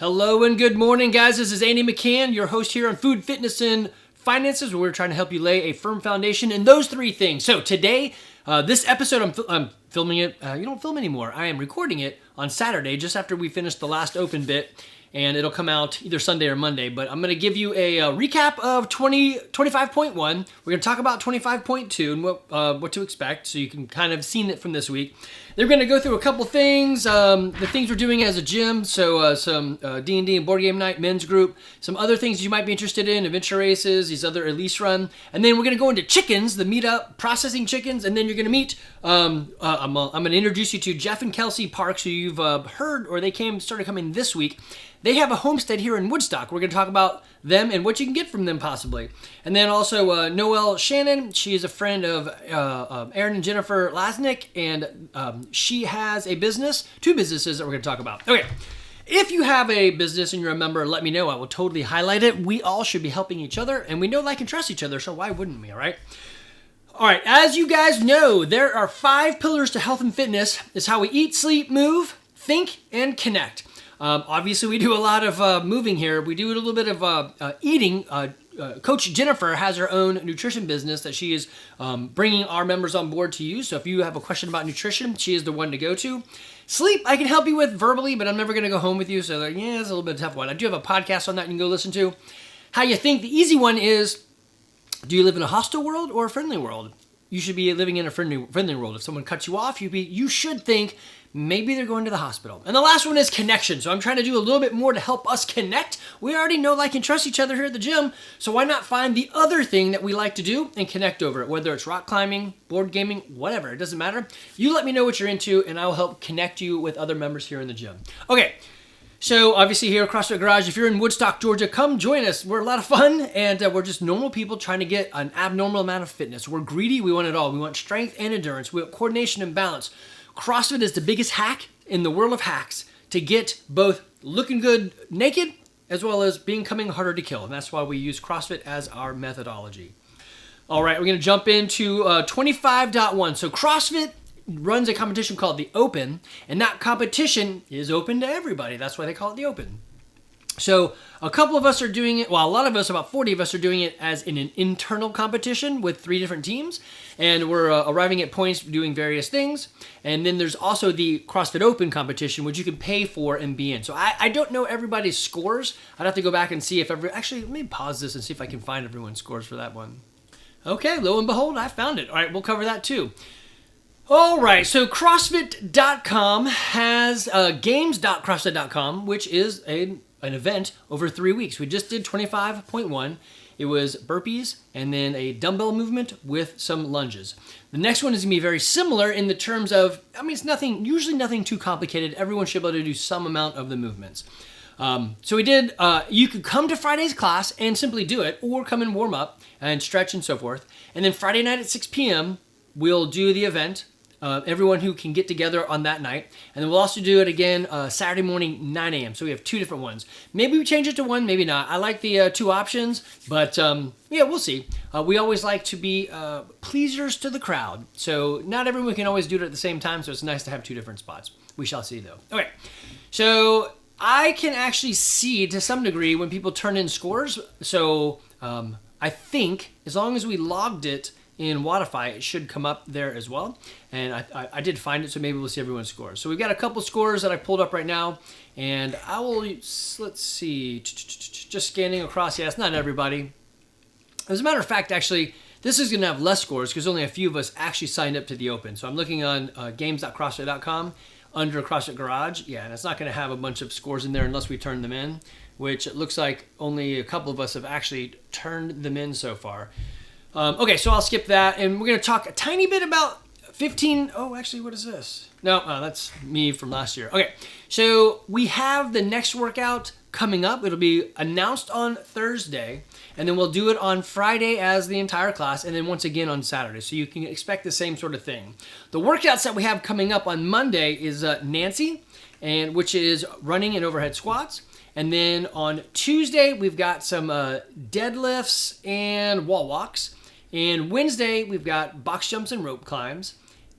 Hello and good morning, guys. This is Andy McCann, your host here on Food, Fitness, and Finances, where we're trying to help you lay a firm foundation in those three things. So today, this episode, I'm filming it. You don't film anymore. I am recording it on Saturday, just after we finish the last open bit, and it'll come out either Sunday or Monday. But I'm going to give you a recap of 25.1. We're going to talk about 25.2 and what to expect, so you can kind of see it from this week. They're going to go through a couple things, the things we're doing as a gym, so some D&D and board game night, men's group, some other things you might be interested in, adventure races, these other Elise run, and then we're going to go into chickens, the meetup, processing chickens, and then you're going to meet, I'm going to introduce you to Jeff and Kelsey Parks, who you've heard, or they started coming this week. They have a homestead here in Woodstock. We're going to talk about them and what you can get from them possibly. And then also Noelle Shannon. She is a friend of Aaron and Jennifer Lasnick, and she has a business, two businesses that we're going to talk about. Okay, if you have a business and you're a member, let me know. I will totally highlight it. We all should be helping each other, and we know, like, and trust each other, so why wouldn't we, all right? All right, as you guys know, there are 5 pillars to health and fitness. It's how we eat, sleep, move, think, and connect. Obviously, we do a lot of moving here. We do a little bit of eating. Coach Jennifer has her own nutrition business that she is bringing our members on board to use. So if you have a question about nutrition, she is the one to go to. Sleep, I can help you with verbally, but I'm never going to go home with you. So yeah, it's a little bit of a tough one. I do have a podcast on that you can go listen to. How you think, the easy one is, do you live in a hostile world or a friendly world? You should be living in a friendly world. If someone cuts you off, you should think, maybe they're going to the hospital. And the last one is connection. So I'm trying to do a little bit more to help us connect. We already know, like, and trust each other here at the gym. So why not find the other thing that we like to do and connect over it? Whether it's rock climbing, board gaming, whatever. It doesn't matter. You let me know what you're into, and I will help connect you with other members here in the gym. Okay. So obviously here at CrossFit Garage, if you're in Woodstock, Georgia, come join us. We're a lot of fun, and we're just normal people trying to get an abnormal amount of fitness. We're greedy. We want it all. We want strength and endurance. We want coordination and balance. CrossFit is the biggest hack in the world of hacks to get both looking good naked as well as becoming harder to kill. And that's why we use CrossFit as our methodology. All right, we're going to jump into 25.1. So CrossFit runs a competition called the Open, and that competition is open to everybody. That's why they call it the Open. So a couple of us are doing it, well, a lot of us, about 40 of us, are doing it as in an internal competition with 3 different teams, and we're arriving at points doing various things. And then there's also the CrossFit Open competition, which you can pay for and be in. So I don't know everybody's scores. I'd have to go back and see if actually, let me pause this and see if I can find everyone's scores for that one. Okay, lo and behold, I found it. All right, we'll cover that too. All right, so CrossFit.com has games.crossfit.com, which is an event over 3 weeks. We just did 25.1. It was burpees and then a dumbbell movement with some lunges. The next one is going to be very similar in the terms of, I mean, it's usually nothing too complicated. Everyone should be able to do some amount of the movements. So we did, you could come to Friday's class and simply do it, or come and warm up and stretch and so forth. And then Friday night at 6 p.m., we'll do the event. Everyone who can get together on that night. And then we'll also do it again Saturday morning, 9 a.m. So we have 2 different ones. Maybe we change it to 1, maybe not. I like the 2 options, but yeah, we'll see. We always like to be pleasers to the crowd. So not everyone can always do it at the same time, so it's nice to have 2 different spots. We shall see, though. Okay, so I can actually see to some degree when people turn in scores. So I think as long as we logged it in Wodify, it should come up there as well. And I did find it, so maybe we'll see everyone's scores. So we've got a couple scores that I pulled up right now, and I will, let's see, just scanning across. Yeah, it's not everybody. As a matter of fact, actually, this is going to have less scores because only a few of us actually signed up to the Open. So I'm looking on games.crossfit.com under CrossFit Garage. Yeah, and it's not going to have a bunch of scores in there unless we turn them in, which it looks like only a couple of us have actually turned them in so far. Okay, so I'll skip that, and we're going to talk a tiny bit about 15... Oh, actually, what is this? No, that's me from last year. Okay, so we have the next workout coming up. It'll be announced on Thursday, and then we'll do it on Friday as the entire class, and then once again on Saturday. So you can expect the same sort of thing. The workouts that we have coming up on Monday is Nancy, which is running and overhead squats. And then on Tuesday, we've got some deadlifts and wall walks. And Wednesday, we've got box jumps and rope climbs.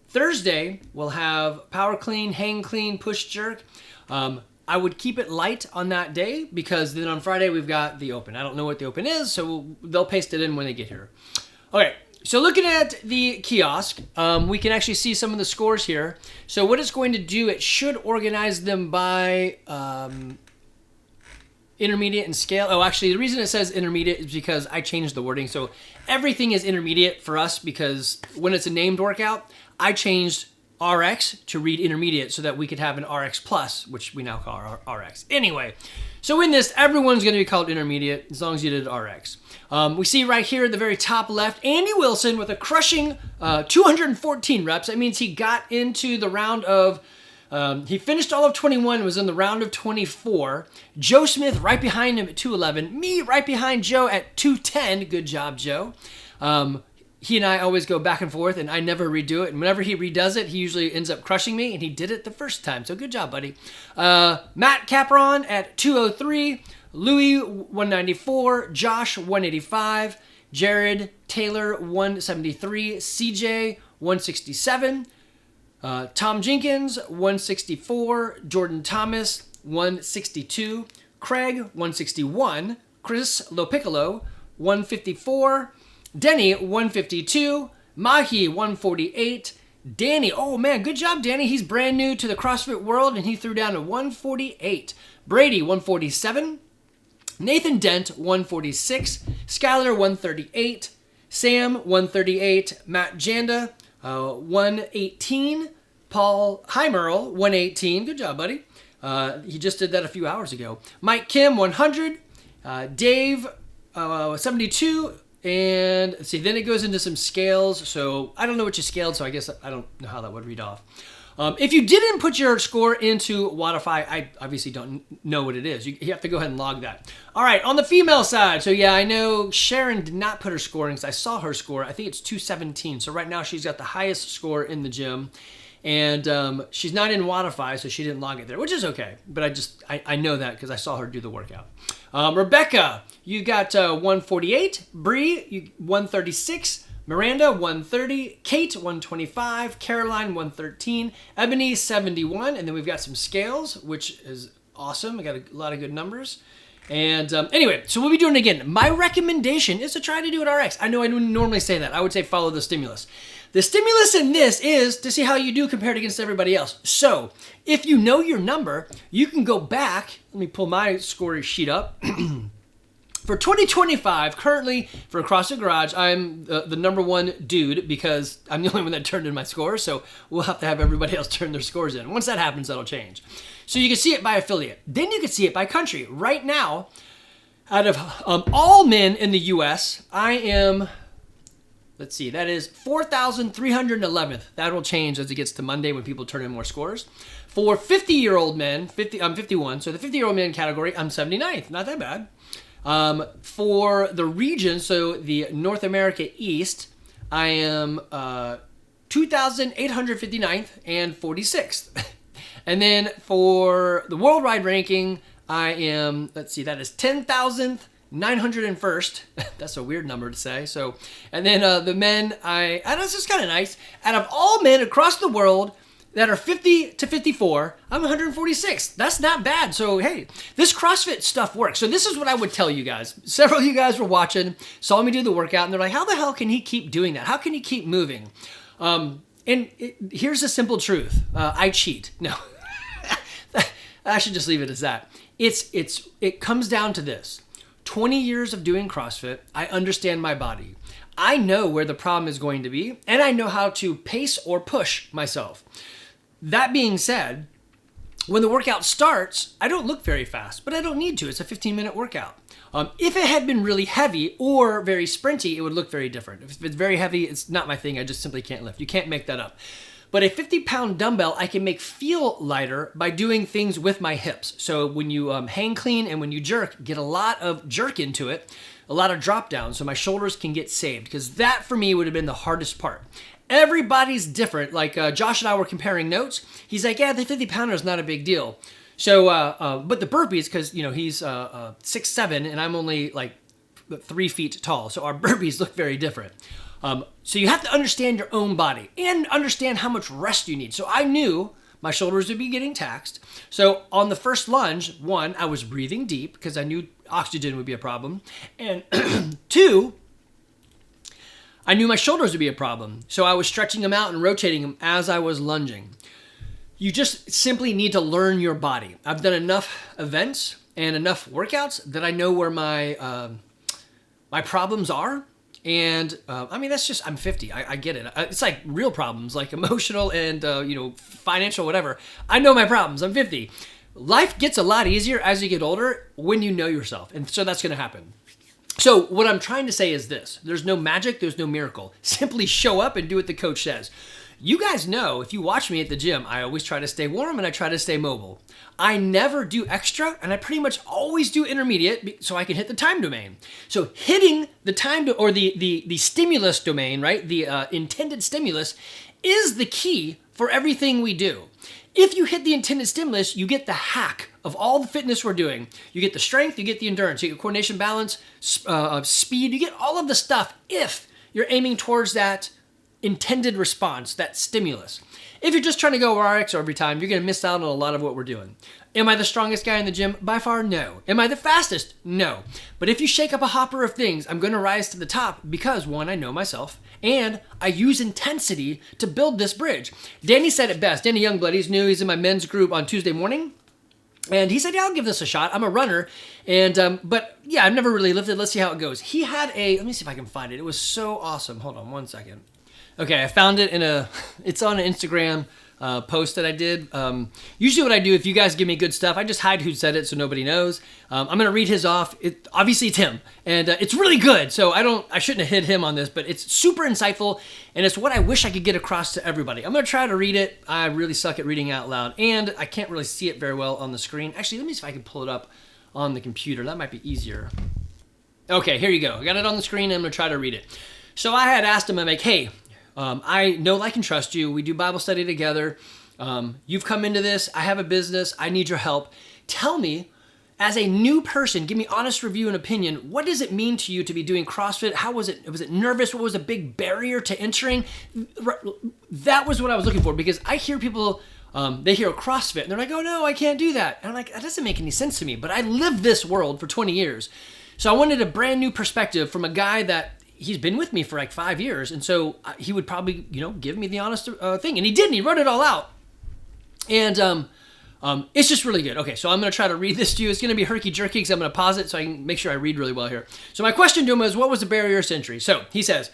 Thursday, we'll have power clean, hang clean, push jerk. I would keep it light on that day because then on Friday we've got the Open. I don't know what the Open is, so they'll paste it in when they get here. Okay, so looking at the kiosk, we can actually see some of the scores here. So what it's going to do, it should organize them by intermediate and scale. Oh, actually, the reason it says intermediate is because I changed the wording. So everything is intermediate for us because when it's a named workout, I changed RX to read intermediate so that we could have an RX plus, which we now call RX. Anyway, so in this, everyone's going to be called intermediate as long as you did RX. We see right here at the very top left, Andy Wilson with a crushing 214 reps. That means he got into the round of, he finished all of 21, was in the round of 24. Joe Smith right behind him at 211. Me right behind Joe at 210. Good job, Joe. He and I always go back and forth, and I never redo it. And whenever he redoes it, he usually ends up crushing me, and he did it the first time. So good job, buddy. Matt Capron at 203. Louis, 194. Josh, 185. Jared Taylor, 173. CJ, 167. Tom Jenkins, 164. Jordan Thomas, 162. Craig, 161. Chris Lopiccolo, 154. Denny, 152. Mahi, 148. Danny, oh man, good job, Danny. He's brand new to the CrossFit world, and he threw down a 148. Brady, 147. Nathan Dent, 146. Skylar, 138. Sam, 138. Matt Janda, 118. Paul Heimerl, 118. Good job, buddy. He just did that a few hours ago. Mike Kim, 100. Dave, 72. And let's see, then it goes into some scales. So I don't know what you scaled, so I guess I don't know how that would read off. If you didn't put your score into Wodify, I obviously don't know what it is. You have to go ahead and log that. All right, on the female side, so yeah, I know Sharon did not put her score in because I saw her score. I think it's 217. So right now she's got the highest score in the gym. And she's not in Wodify, so she didn't log it there, which is okay. But I know that because I saw her do the workout. Rebecca, you got 148. Bree, 136. Miranda, 130. Kate, 125. Caroline, 113. Ebony, 71. And then we've got some scales, which is awesome. We got a lot of good numbers. And anyway, so we'll be doing it again. My recommendation is to try to do it RX. I know I wouldn't normally say that. I would say follow the stimulus. The stimulus in this is to see how you do compared against everybody else. So if you know your number, you can go back. Let me pull my score sheet up. For 2025, currently for CrossFit Garage, I'm the number one dude because I'm the only one that turned in my score. So we'll have to have everybody else turn their scores in. Once that happens, that'll change. So you can see it by affiliate. Then you can see it by country. Right now, out of all men in the U.S., I am... Let's see, that is 4,311th. That will change as it gets to Monday when people turn in more scores. For 50-year-old men, I'm 51, so the 50-year-old men category, I'm 79th. Not that bad. For the region, so the North America East, I am 2,859th and 46th. And then for the worldwide ranking, I am, let's see, that is 10,000th. 901st. That's a weird number to say. So, and then the men, and this is kind of nice. Out of all men across the world that are 50 to 54, I'm 146th. That's not bad. So, hey, this CrossFit stuff works. So this is what I would tell you guys. Several of you guys were watching, saw me do the workout, and they're like, how the hell can he keep doing that? How can he keep moving? Here's the simple truth. I cheat. No. I should just leave it as that. It comes down to this. 20 years of doing CrossFit, I understand my body. I know where the problem is going to be, and I know how to pace or push myself. That being said, when the workout starts, I don't look very fast, but I don't need to. It's a 15-minute workout. If it had been really heavy or very sprinty, it would look very different. If it's very heavy, it's not my thing. I just simply can't lift. You can't make that up. But a 50-pound dumbbell I can make feel lighter by doing things with my hips. So when you hang clean and when you jerk, get a lot of jerk into it, a lot of drop down so my shoulders can get saved. Because that for me would have been the hardest part. Everybody's different. Like Josh and I were comparing notes. He's like, yeah, the 50-pounder is not a big deal. So, but the burpees, because he's 6'7" and I'm only like 3 feet tall. So our burpees look very different. So you have to understand your own body and understand how much rest you need. So I knew my shoulders would be getting taxed. So on the first lunge, one, I was breathing deep because I knew oxygen would be a problem. And two, I knew my shoulders would be a problem. So I was stretching them out and rotating them as I was lunging. You just simply need to learn your body. I've done enough events and enough workouts that I know where my my problems are. And I mean, that's just, I'm 50. I get it. It's like real problems, like emotional and, financial, whatever. I know my problems. I'm 50. Life gets a lot easier as you get older when you know yourself. And so that's going to happen. So what I'm trying to say is this. There's no magic. There's no miracle. Simply show up and do what the coach says. You guys know, if you watch me at the gym, I always try to stay warm and I try to stay mobile. I never do extra, and I pretty much always do intermediate so I can hit the time domain. So hitting the time or the stimulus domain, right? The intended stimulus is the key for everything we do. If you hit the intended stimulus, you get the hack of all the fitness we're doing. You get the strength, you get the endurance, you get coordination, balance, speed, you get all of the stuff if you're aiming towards that intended response, that stimulus. If you're just trying to go RX every time, you're going to miss out on a lot of what we're doing. Am I the strongest guy in the gym? By far, no. Am I the fastest? No. But if you shake up a hopper of things, I'm going to rise to the top because, one, I know myself, and I use intensity to build this bridge. Danny said it best. Danny Youngblood, he's new. He's in my men's group on Tuesday morning. And he said, yeah, I'll give this a shot. I'm a runner. And, but yeah, I've never really lifted. Let's see how it goes. He had let me see if I can find it. It was so awesome. Hold on one second. Okay, I found it it's on an Instagram post that I did. Usually what I do, if you guys give me good stuff, I just hide who said it so nobody knows. I'm going to read his off. Obviously it's him, and it's really good. So I shouldn't have hit him on this, but it's super insightful, and it's what I wish I could get across to everybody. I'm going to try to read it. I really suck at reading out loud, and I can't really see it very well on the screen. Actually, let me see if I can pull it up on the computer. That might be easier. Okay, here you go. I got it on the screen, and I'm going to try to read it. So I had asked him, I'm like, hey, I know, like, and trust you. We do Bible study together. You've come into this. I have a business. I need your help. Tell me, as a new person, give me honest review and opinion. What does it mean to you to be doing CrossFit? How was it? Was it nervous? What was a big barrier to entering? That was what I was looking for, because I hear people, they hear CrossFit and they're like, oh no, I can't do that. And I'm like, that doesn't make any sense to me, but I lived this world for 20 years. So I wanted a brand new perspective from a guy that he's been with me for like 5 years. And so he would probably, give me the honest thing. And he did, and he wrote it all out. And it's just really good. Okay, so I'm going to try to read this to you. It's going to be herky-jerky because I'm going to pause it so I can make sure I read really well here. So my question to him was, what was the barriers to entry? So he says,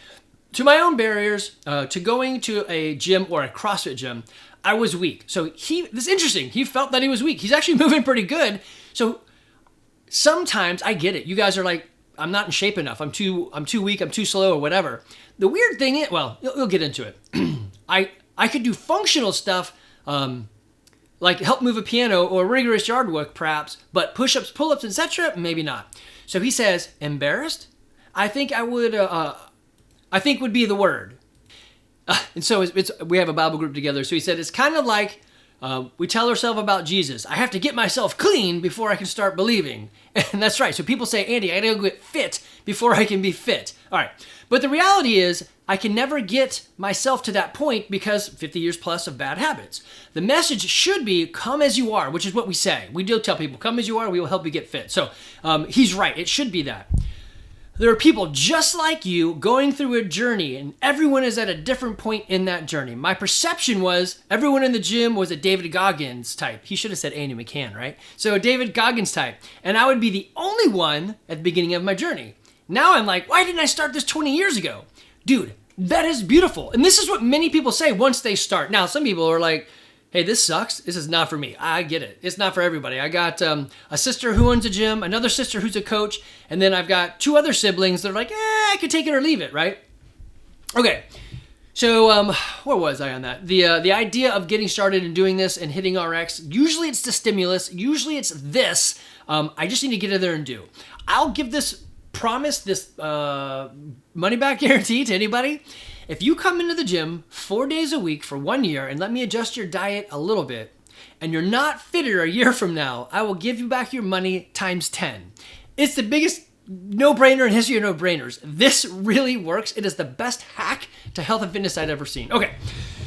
to my own barriers to going to a gym or a CrossFit gym, I was weak. So this is interesting. He felt that he was weak. He's actually moving pretty good. So sometimes I get it. You guys are like, I'm not in shape enough. I'm too weak. I'm too slow or whatever. The weird thing is, well, you'll get into it. I could do functional stuff, like help move a piano or rigorous yard work perhaps, but push-ups, pull-ups, etc., maybe not. So he says, embarrassed? I think would be the word. And so we have a Bible group together. So he said, it's kind of like we tell ourselves about Jesus. I have to get myself clean before I can start believing. And that's right. So people say, Andy, I gotta go get fit before I can be fit. All right. But the reality is, I can never get myself to that point because 50 years plus of bad habits. The message should be, come as you are, which is what we say. We do tell people, come as you are, we will help you get fit. So he's right. It should be that. There are people just like you going through a journey, and everyone is at a different point in that journey. My perception was everyone in the gym was a David Goggins type. He should have said Andy McCann, right? So a David Goggins type. And I would be the only one at the beginning of my journey. Now I'm like, why didn't I start this 20 years ago? Dude, that is beautiful. And this is what many people say once they start. Now, some people are like, hey, this sucks. This is not for me. I get it. It's not for everybody. I got a sister who owns a gym, another sister who's a coach, and then I've got 2 other siblings that are like, I could take it or leave it, right? Okay. So where was I on that? The idea of getting started and doing this and hitting RX, usually it's the stimulus. Usually it's this. I just need to get in there and do. I'll give this promise, this money back guarantee to anybody. If you come into the gym 4 days a week for 1 year and let me adjust your diet a little bit, and you're not fitter a year from now, I will give you back your money times 10. It's the biggest no-brainer in history of no-brainers. This really works. It is the best hack to health and fitness I've ever seen. Okay,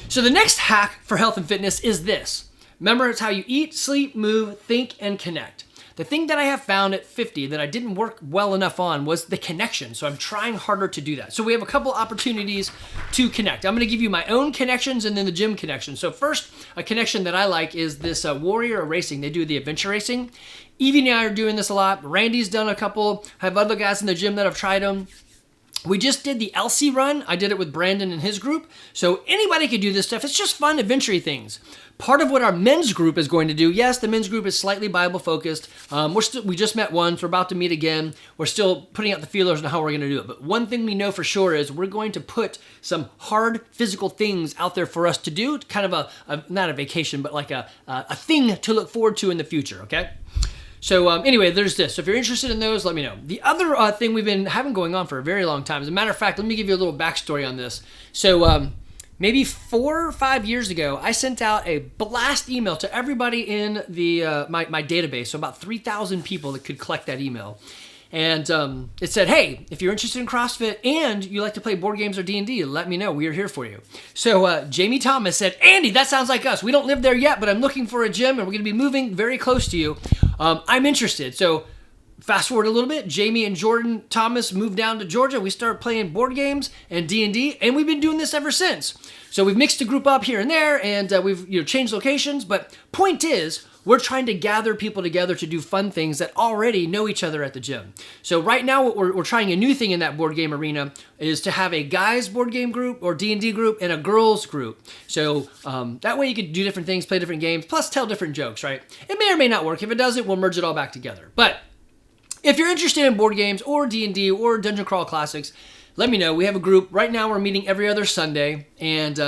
so the next hack for health and fitness is this. Remember, it's how you eat, sleep, move, think, and connect. The thing that I have found at 50 that I didn't work well enough on was the connection. So I'm trying harder to do that. So we have a couple opportunities to connect. I'm going to give you my own connections and then the gym connection. So first, a connection that I like is this Warrior Racing. They do the adventure racing. Evie and I are doing this a lot. Randy's done a couple. I have other guys in the gym that have tried them. We just did the LC run. I did it with Brandon and his group. So anybody could do this stuff. It's just fun adventure things. Part of what our men's group is going to do, yes, the men's group is slightly Bible focused. We just met once. We're about to meet again. We're still putting out the feelers on how we're going to do it. But one thing we know for sure is we're going to put some hard physical things out there for us to do. Kind of not a vacation, but like a thing to look forward to in the future, okay? So anyway, there's this. So if you're interested in those, let me know. The other thing we've been having going on for a very long time, as a matter of fact, let me give you a little backstory on this. So maybe 4 or 5 years ago, I sent out a blast email to everybody in the my database, so about 3,000 people that could collect that email. And it said, hey, if you're interested in CrossFit and you like to play board games or D&D, let me know. We are here for you. So Jamie Thomas said, Andy, that sounds like us. We don't live there yet, but I'm looking for a gym and we're going to be moving very close to you. I'm interested. So fast forward a little bit, Jamie and Jordan Thomas moved down to Georgia. We started playing board games and D&D, and we've been doing this ever since. So we've mixed a group up here and there, and we've changed locations. But point is, we're trying to gather people together to do fun things that already know each other at the gym. So right now, we're trying a new thing in that board game arena is to have a guys board game group or D&D group and a girls group. So that way you could do different things, play different games, plus tell different jokes, right? It may or may not work. If it doesn't, we'll merge it all back together. But if you're interested in board games or D&D or Dungeon Crawl Classics, let me know. We have a group. Right now, we're meeting every other Sunday, and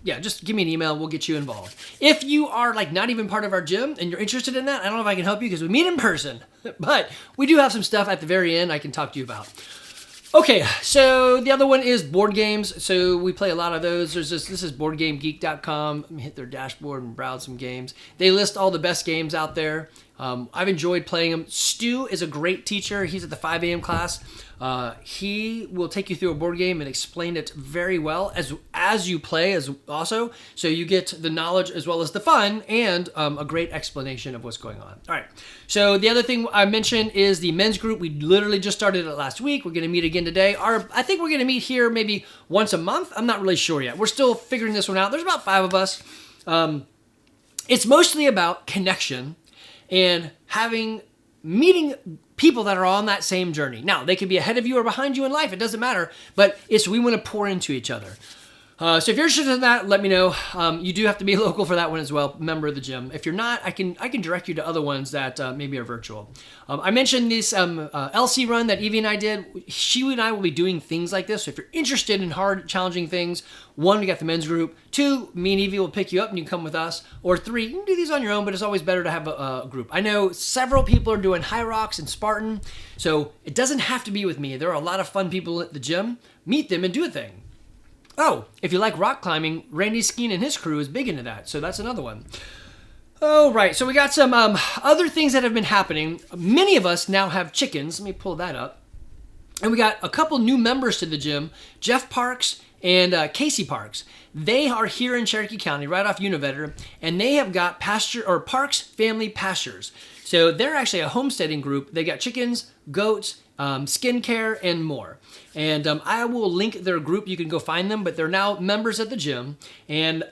yeah, just give me an email. We'll get you involved. If you are like not even part of our gym and you're interested in that, I don't know if I can help you because we meet in person, but we do have some stuff at the very end I can talk to you about. Okay, so the other one is board games. So we play a lot of those. This is boardgamegeek.com. Let me hit their dashboard and browse some games. They list all the best games out there. I've enjoyed playing them. Stu is a great teacher. He's at the 5 a.m. class. He will take you through a board game and explain it very well as you play as also. So you get the knowledge as well as the fun and a great explanation of what's going on. All right. So the other thing I mentioned is the men's group. We literally just started it last week. We're going to meet again today. I think we're going to meet here maybe once a month. I'm not really sure yet. We're still figuring this one out. There's about 5 of us. It's mostly about connection and meeting people that are on that same journey. Now, they could be ahead of you or behind you in life. It doesn't matter, but we want to pour into each other. So if you're interested in that, let me know. You do have to be local for that one as well, member of the gym. If you're not, I can direct you to other ones that maybe are virtual. I mentioned this LC run that Evie and I did. She and I will be doing things like this. So if you're interested in hard, challenging things, 1, we got the men's group. 2, me and Evie will pick you up and you can come with us. Or 3, you can do these on your own, but it's always better to have a group. I know several people are doing High Rocks and Spartan, so it doesn't have to be with me. There are a lot of fun people at the gym. Meet them and do a thing. Oh, if you like rock climbing, Randy Skeen and his crew is big into that, so that's another one. Oh, right, so we got some other things that have been happening. Many of us now have chickens. Let me pull that up. And we got a couple new members to the gym, Jeff Parks and Casey Parks. They are here in Cherokee County, right off Univetter, and they have got Parks Family Pastures. So they're actually a homesteading group. They got chickens, goats, skincare, and more. And I will link their group. You can go find them, but they're now members at the gym. And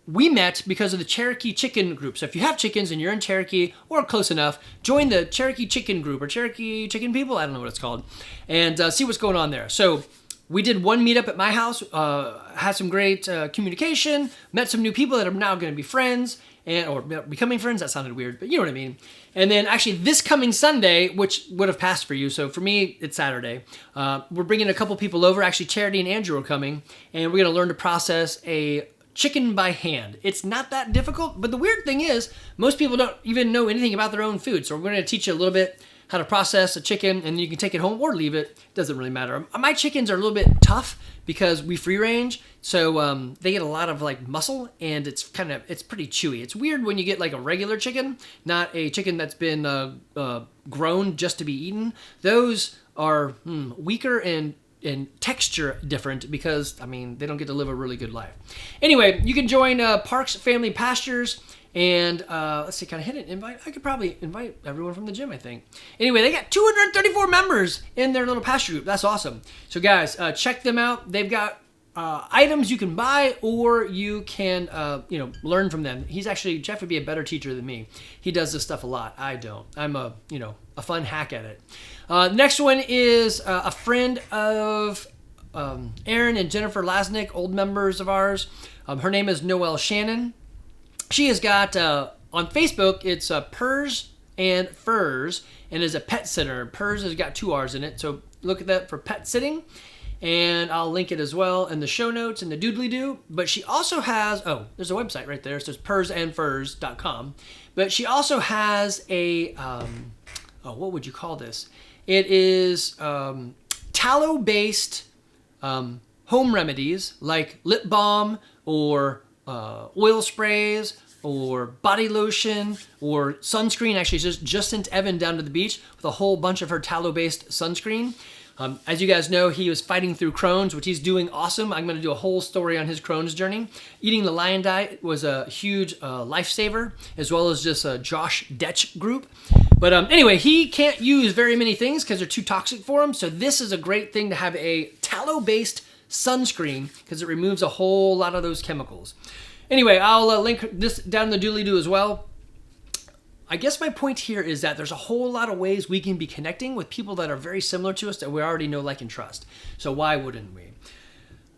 we met because of the Cherokee Chicken group. So if you have chickens and you're in Cherokee or close enough, join the Cherokee Chicken group or Cherokee Chicken People. I don't know what it's called. And see what's going on there. So we did one meetup at my house, had some great communication, met some new people that are now going to be friends. Or becoming friends, that sounded weird, but you know what I mean. And then actually this coming Sunday, which would have passed for you, so for me, it's Saturday, we're bringing a couple people over. Actually, Charity and Andrew are coming, and we're going to learn to process a chicken by hand. It's not that difficult, but the weird thing is, most people don't even know anything about their own food, so we're going to teach you a little bit how to process a chicken, and then you can take it home or leave it. Doesn't really matter. My chickens are a little bit tough because we free range, so they get a lot of like muscle, and it's pretty chewy. It's weird when you get like a regular chicken, not a chicken that's been grown just to be eaten. Those are weaker and and texture different because, I mean, they don't get to live a really good life. Anyway, you can join Parks Family Pastures. And let's see, can I hit an invite? I could probably invite everyone from the gym, I think. Anyway, they got 234 members in their little pasture group. That's awesome. So guys, check them out. They've got items you can buy, or you can learn from them. Jeff would be a better teacher than me. He does this stuff a lot. I don't. I'm a fun hack at it. Next one is a friend of Aaron and Jennifer Lasnick, old members of ours. Her name is Noelle Shannon. She has got, on Facebook, it's Purrs and Furs, and is a pet sitter. Purrs has got 2 R's in it, so look at that for pet sitting, and I'll link it as well in the show notes and the doodly-doo. But she also has, there's a website right there. It says purrsandfurs.com. But she also has a, what would you call this? It is tallow-based home remedies like lip balm or oil sprays or body lotion or sunscreen. Actually, just sent Evan down to the beach with a whole bunch of her tallow-based sunscreen. As you guys know, he was fighting through Crohn's, which he's doing awesome. I'm going to do a whole story on his Crohn's journey. Eating the Lion Diet was a huge lifesaver, as well as just a Josh Detch group. But anyway, he can't use very many things because they're too toxic for him. So this is a great thing to have, a tallow-based sunscreen, because it removes a whole lot of those chemicals. Anyway, I'll link this down in the doodly-doo as well. I guess my point here is that there's a whole lot of ways we can be connecting with people that are very similar to us that we already know, like, and trust. So why wouldn't we?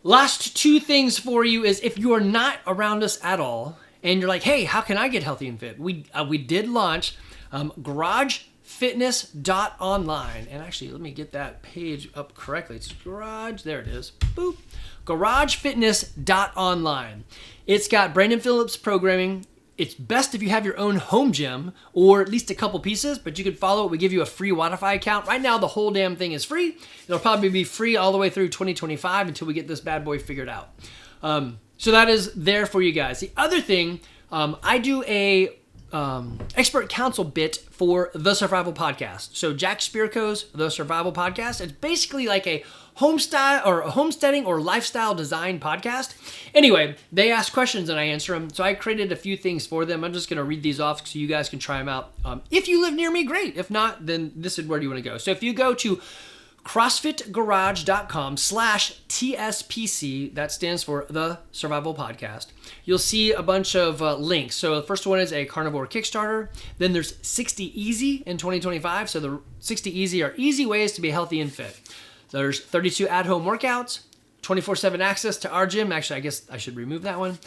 Last 2 things for you is, if you are not around us at all and you're like, hey, how can I get healthy and fit? We did launch garagefitness.online. And actually, let me get that page up correctly. It's garage. There it is. Boop. garagefitness.online. It's got Brandon Phillips programming. It's best if you have your own home gym, or at least a couple pieces, but you can follow it. We give you a free Wi-Fi account. Right now, the whole damn thing is free. It'll probably be free all the way through 2025 until we get this bad boy figured out. So that is there for you guys. The other thing, I do a expert counsel bit for The Survival Podcast. So Jack Spirko's The Survival Podcast. It's basically like a homesteading or lifestyle design podcast. Anyway, they ask questions and I answer them. So I created a few things for them. I'm just going to read these off so you guys can try them out. If you live near me, great. If not, then this is where you want to go. So if you go to CrossFitGarage.com/TSPC, that stands for The Survival Podcast, you'll see a bunch of links. So the first one is a carnivore Kickstarter. Then there's 60 Easy in 2025. So the 60 Easy are easy ways to be healthy and fit. There's 32 at-home workouts, 24/7 access to our gym. Actually, I guess I should remove that one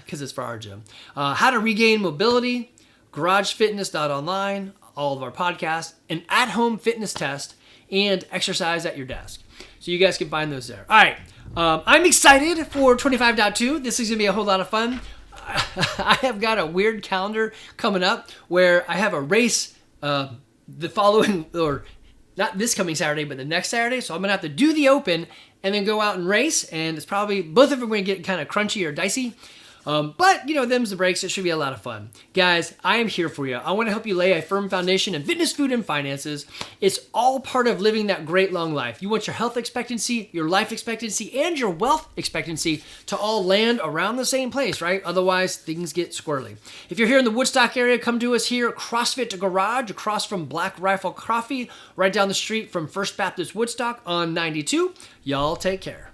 because it's for our gym. How to regain mobility, garagefitness.online, all of our podcasts, an at-home fitness test, and exercise at your desk. So you guys can find those there. All right. I'm excited for 25.2. This is going to be a whole lot of fun. I have got a weird calendar coming up where I have a race the following, or not this coming Saturday, but the next Saturday. So I'm going to have to do the open and then go out and race. And it's probably, both of them are going to get kind of crunchy or dicey. But, them's the breaks. It should be a lot of fun. Guys, I am here for you. I want to help you lay a firm foundation in fitness, food, and finances. It's all part of living that great long life. You want your health expectancy, your life expectancy, and your wealth expectancy to all land around the same place, right? Otherwise, things get squirrely. If you're here in the Woodstock area, come to us here at CrossFit Garage, across from Black Rifle Coffee, right down the street from First Baptist Woodstock on 92. Y'all take care.